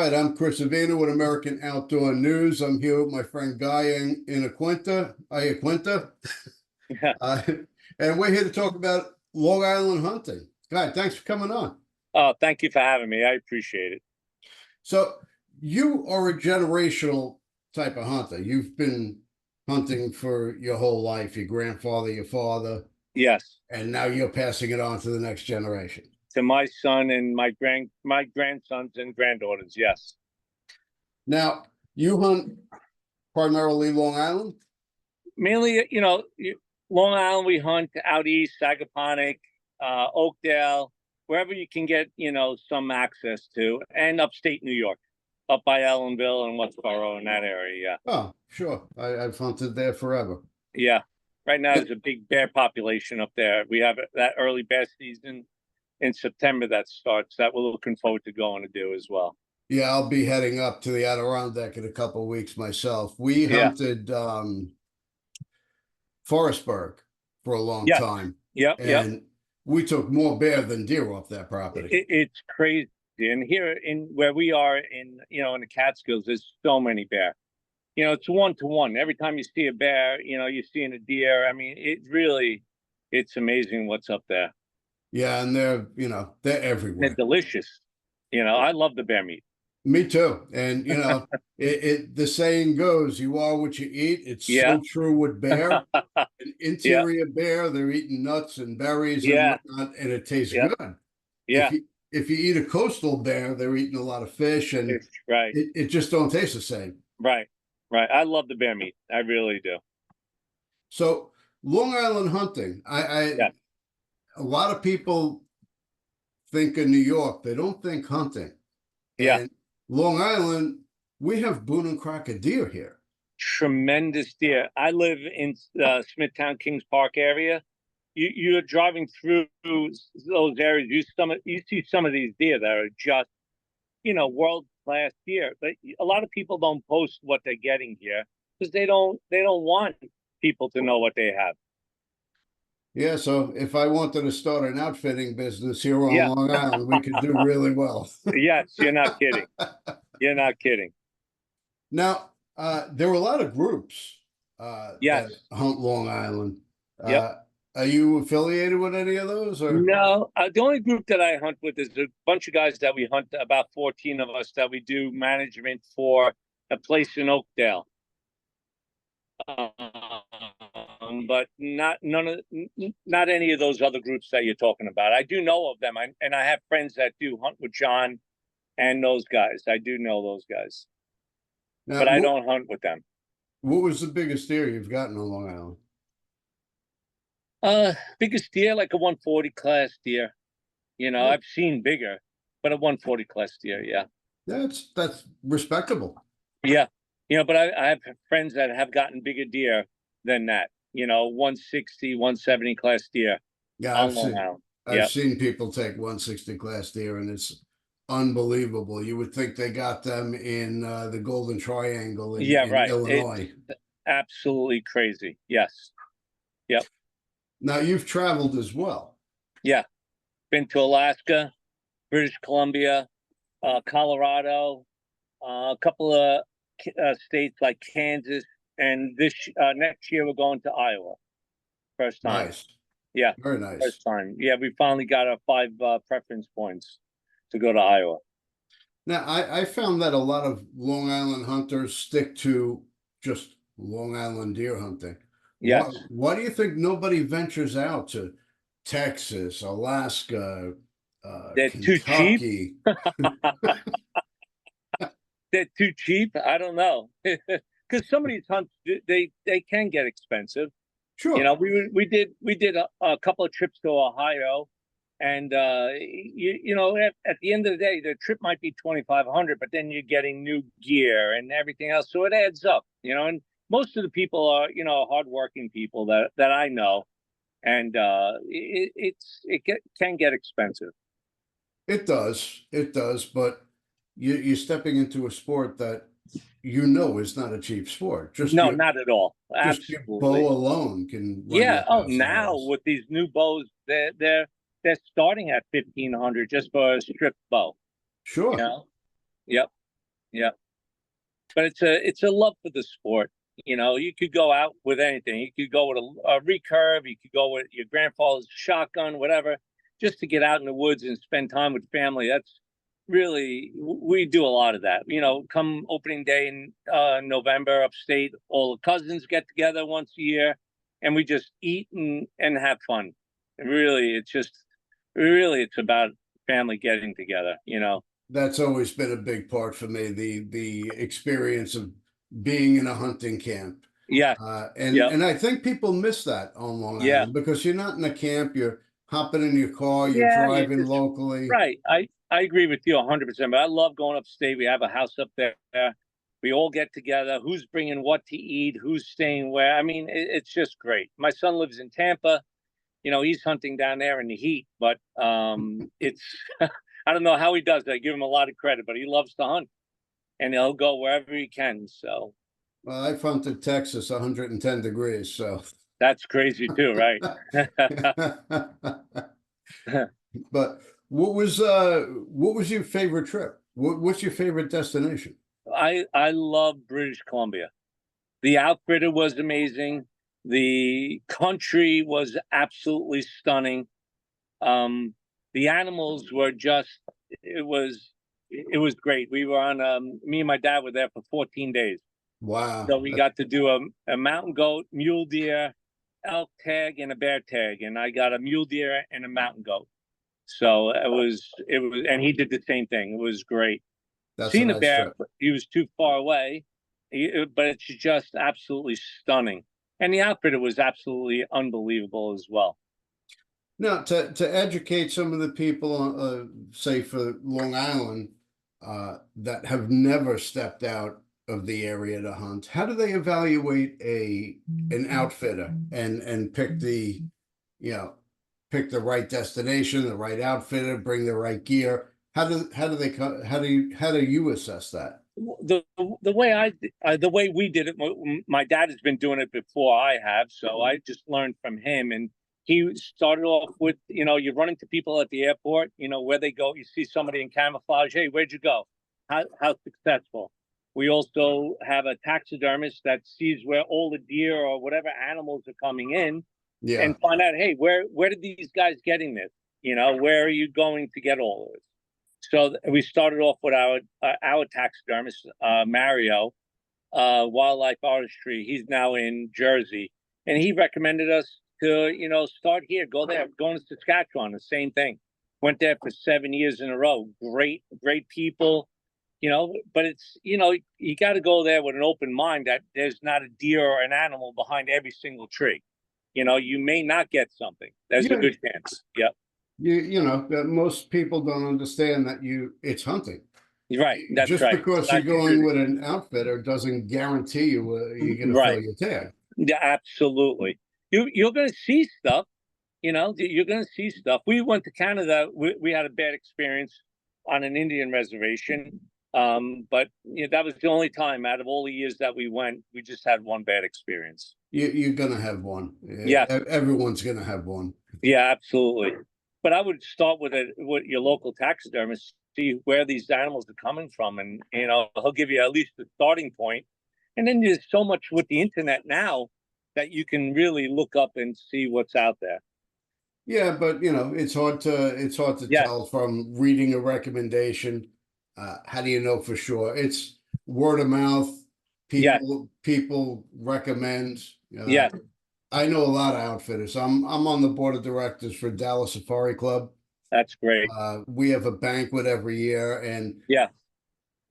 right, I'm Chris Avina with American Outdoor News. I'm here with my friend Guy Iaquinta, Yeah. uh, and we're here to talk about Long Island hunting. Guy, thanks for coming on. Oh, thank you for having me. I appreciate it. So, you are a generational type of hunter. You've been hunting for your whole life, your grandfather, your father, Yes, and now you're passing it on to the next generation. to my son and my grandsons and granddaughters. Yes, Now, you hunt primarily Long Island? mainly Long Island. We hunt out east, Sagaponic, Oakdale, wherever you can get some access to, and upstate New York, up by Ellenville and Westboro in that area. Oh, sure. I've hunted there forever. Yeah, yeah. Right now there's a big bear population up there. We have that early bear season in September that starts. That we're looking forward to going to do as well. Yeah, I'll be heading up to the Adirondack in a couple of weeks myself. We Yeah. hunted Forestburg for a long Yes. time, Yep. Yep. and we took more bear than deer off that property. It's crazy. And here in where we are in the Catskills, there's so many bear. It's 1 to 1. Every time you see a bear, you're seeing a deer. I mean, it's amazing what's up there. Yeah, and they're They're everywhere. delicious. I love the bear meat. Me too. And the saying goes, "You are what you eat." It's Yeah. so true with bear. An Yeah. interior bear, they're eating nuts and berries and Yeah. whatnot, and it tastes Yeah. good. If Yeah. you eat a coastal bear, they're eating a lot of fish, and It's right. it just don't taste the same. Right. Right. I love the bear meat. I really do. So Long Island hunting, Yeah. a lot of people think of New York, they don't think hunting. Yeah. And Long Island, we have Boone and Crockett deer here. Tremendous deer. I live in Smithtown Kings Park area. You're driving through those areas. You see some of these deer that are just world class deer. But a lot of people don't post what they're getting here because they don't want people to know what they have. Yeah, so if I wanted to start an outfitting business here on Yeah. Long Island, we could do really well. Yes, you're not kidding. You're not kidding. Now, there are a lot of groups that Yes. hunt Long Island. Yep. Are you affiliated with any of those? Or No, the only group that I hunt with is a bunch of guys that we hunt, about 14 of us that we do management for a place in Oakdale. But not any of those other groups that you're talking about. I do know of them, and I have friends that do hunt with John and those guys. I do know those guys, now, but I don't hunt with them. what was the biggest deer you've gotten on Long Island? Biggest deer, like a 140 class deer. I've seen bigger, but a 140 class deer, yeah. That's respectable. Yeah. But I have friends that have gotten bigger deer than that, 160, 170 class deer Yeah, on Long Island. I've seen people take 160 class deer, and it's unbelievable. You would think they got them in the Golden Triangle in Right. Illinois. It's absolutely crazy. Yes. Yep. Now you've traveled as well. Yeah. Been to Alaska, British Columbia, Colorado, a couple of states like Kansas, and this next year we're going to Iowa. First time. Nice. Yeah. Very nice. First time. Yeah, we finally got our 5 preference points to go to Iowa. Now I found that a lot of Long Island hunters stick to just Long Island deer hunting. Yes. Why do you think nobody ventures out to Texas, Alaska, They're Kentucky? too cheap. They're too cheap. I don't know, because some of these hunts they can get expensive. Sure. We did a couple of trips to Ohio, and at the end of the day, the trip might be 2,500, but then you're getting new gear and everything else, so it adds up. And most of the people are hardworking people that I know, and it can get expensive. It does, but you're stepping into a sport that is not a cheap sport. No, not at all. Just your Absolutely. bow alone can run Yeah. you Oh, now $1,000. with these new bows, they're starting at 1,500 just for a strip bow. Sure. Yep. Yeah. But it's a love for the sport. You know, you could go out with anything. You could go with a recurve. You could go with your grandfather's shotgun, whatever, just to get out in the woods and spend time with family. That's really, we do a lot of that. You know, come opening day in November upstate, all the cousins get together once a year, and we just eat and have fun. And really, it's about family getting together. You know. That's always been a big part for me, the experience of being in a hunting camp. Yeah. And Yeah. and I think people miss that on Long Yeah. Island because you're not in a camp, you're hopping in your car, you're Yeah, you driving just locally. right. I agree with you 100%. But I love going upstate. We have a house up there. We all get together. Who's bringing what to eat? Who's staying where? I mean, it's just great. My son lives in Tampa. You know, he's hunting down there in the heat, but it's I don't know how he does that. I give him a lot of credit, but he loves to hunt, and he'll go wherever he can. So Well, I've hunted Texas 110 degrees, so that's crazy too, right? but what was your favorite trip? What's your favorite destination? I love British Columbia. The outfitter was amazing. The country was absolutely stunning. The animals were just it was great. We were on me and my dad were there for 14 days. Wow. So we got to do a mountain goat, mule deer, elk tag, and a bear tag. And I got a mule deer and a mountain goat. So it was and he did the same thing. It was great. That's a Seen a nice bear, trip. he was too far away, but it's just absolutely stunning. And the outfitter was absolutely unbelievable as well. Now, to educate some of the people, say for Long Island, that have never stepped out of the area to hunt, how do they evaluate an outfitter and pick you know, pick the right destination, the right outfitter, bring the right gear? How do you assess that? The way the way we did it, my dad has been doing it before I have, so I just learned from him. And he started off with, you know, you run into people at the airport, you know, where they go, you see somebody in camouflage. Hey, where'd you go? How successful? We also have a taxidermist that sees where all the deer or whatever animals are coming in, Yeah. and find out, hey, where did these guys getting this? You know, where are you going to get all of this? So we started off with our taxidermist, Mario, wildlife artistry. He's now in Jersey, and he recommended us to, you know, start here, go there, going to Saskatchewan. The same thing. Went there for 7 years in a row. Great people, you know. But it's, you know, you got to go there with an open mind that there's not a deer or an animal behind every single tree. You know, you may not get something. There's a Yeah. good chance. Yep. You know that most people don't understand that it's hunting. Right. That's Just right. It's because you're not going shooting. with an outfitter doesn't guarantee you're going to fill Right. your tag. Yeah, absolutely. You're going to see stuff. You know, you're going to see stuff. We went to Canada. We had a bad experience on an Indian reservation. But you know, that was the only time out of all the years that we went. We just had one bad experience. You're going to have one. Yeah, Everyone's going to have one. yeah, absolutely. But I would start with your local taxidermist, see where these animals are coming from, and you know he'll give you at least the starting point. And then there's so much with the internet now that you can really look up and see what's out there. Yeah, but you know, it's hard to Yeah, tell from reading a recommendation. How do you know for sure? It's word of mouth. yeah, People recommend. yeah. I know a lot of outfitters. I'm on the board of directors for Dallas Safari Club. That's great. We have a banquet every year, and Yeah,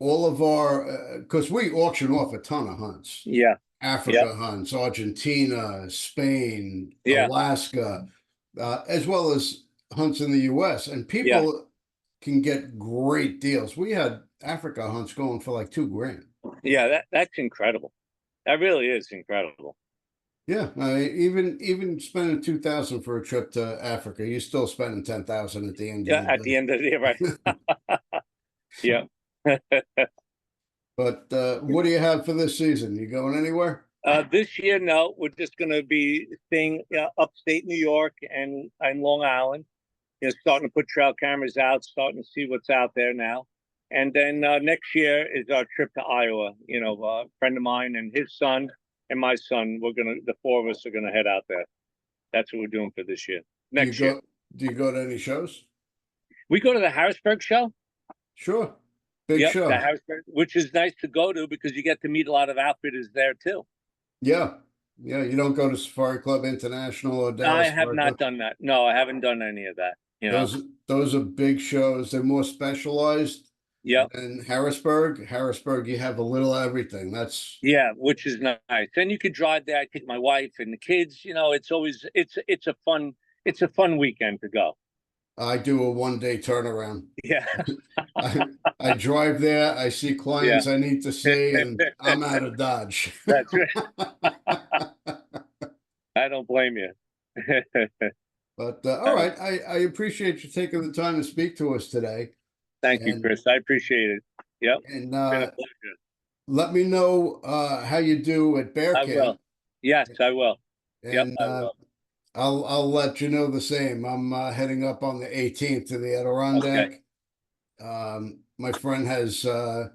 all of our because we auction off a ton of hunts, yeah, yeah, Africa hunts, Argentina, Spain, yeah, Alaska, as well as hunts in the U.S. And yeah, people can get great deals. We had Africa hunts going for like $2,000. yeah. That's incredible. That really is incredible. Yeah, even spending 2,000 for a trip to Africa, you're still spending 10,000 at the end of Yeah, at the the end of the day, right? Yeah. But what do you have for this season? You going anywhere? This year, no, we're just going to be staying upstate New York and Long Island. You know, starting to put trail cameras out, starting to see what's out there now, And then next year is our trip to Iowa. You know, a friend of mine and his son and my son, the four of us are gonna head out there. That's what we're doing for this year. Do you Next year, go, do you go to any shows? we go to the Harrisburg show. Sure. Big Yep, the show. Harrisburg, which is nice to go to because you get to meet a lot of outfitters there too. Yeah. Yeah. You don't go to Safari Club International or I Dallas have Safari not Club. done that. No, I haven't done any of that. You know. Those are big shows. They're more specialized Yep. than Harrisburg. Harrisburg, you have a little everything. That's Yeah, which is nice. Then you could drive there. I take my wife and the kids. You know, it's a fun weekend to go. I do a 1 day turnaround. Yeah, I drive there, I see yeah. clients I need to see, and I'm out of Dodge. That's right. I don't blame you. But all right, I appreciate you taking the time to speak to us today. Thank you, And Chris. I appreciate it. Yep, and been a pleasure. let me know how you do at bear I camp, will. Yes, I will. Yep, and I will. I'll let you know the same. I'm heading up on the 18th to the Okay. Adirondack. My friend has a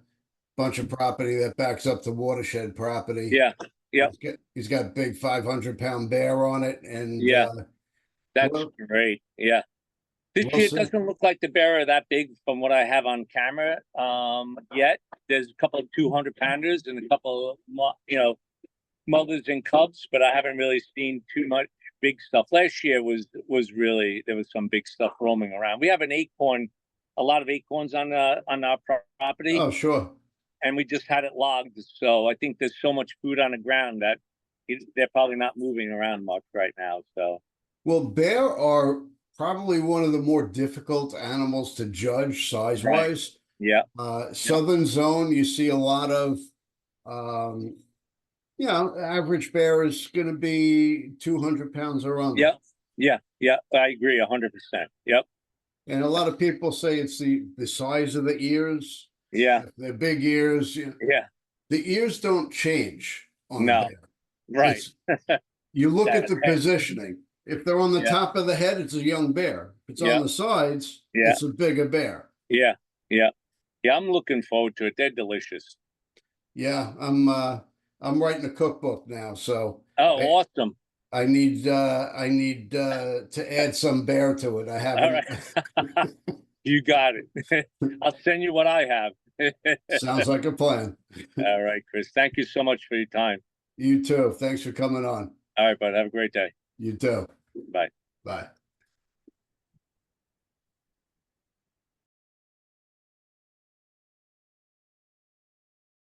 bunch of property that backs up the watershed property. Yeah. Yep. He's got a big 500-pound bear on it, and Yeah. That's well, great. Yeah. This we'll year see. doesn't look like the bear are that big from what I have on camera. Yet there's a couple of 200 pounders and a couple of mothers and cubs, but I haven't really seen too much big stuff. Last year was really, there was some big stuff roaming around. We have a lot of acorns on our property, Oh, sure. and we just had it logged. So I think there's so much food on the ground that they're probably not moving around much right now. So Well, bear are probably one of the more difficult animals to judge right, size-wise. yeah, yeah, Southern zone, you see a lot of, average bear is going to be 200 pounds or under. yeah, yeah, yeah. I agree 100%. Yep, And a lot of people say it's the size of the ears. yeah, If they're big ears. yeah. The ears don't change on a No, bear. right. It's you look That at the head. positioning. If they're on the Yeah, top of the head, it's a young bear. If it's on yeah, the sides, yeah, it's a bigger bear. yeah, yeah, yeah. I'm looking forward to it. They're delicious. Yeah, I'm writing a cookbook now, so Oh, I awesome. I need to add some bear to it. I All haven't. right. You got it. I'll send you what I have. Sounds like a plan. All right, Chris. Thank you so much for your time. You too. Thanks for coming on. All right, bud. Have a great day. You too. Bye. Bye.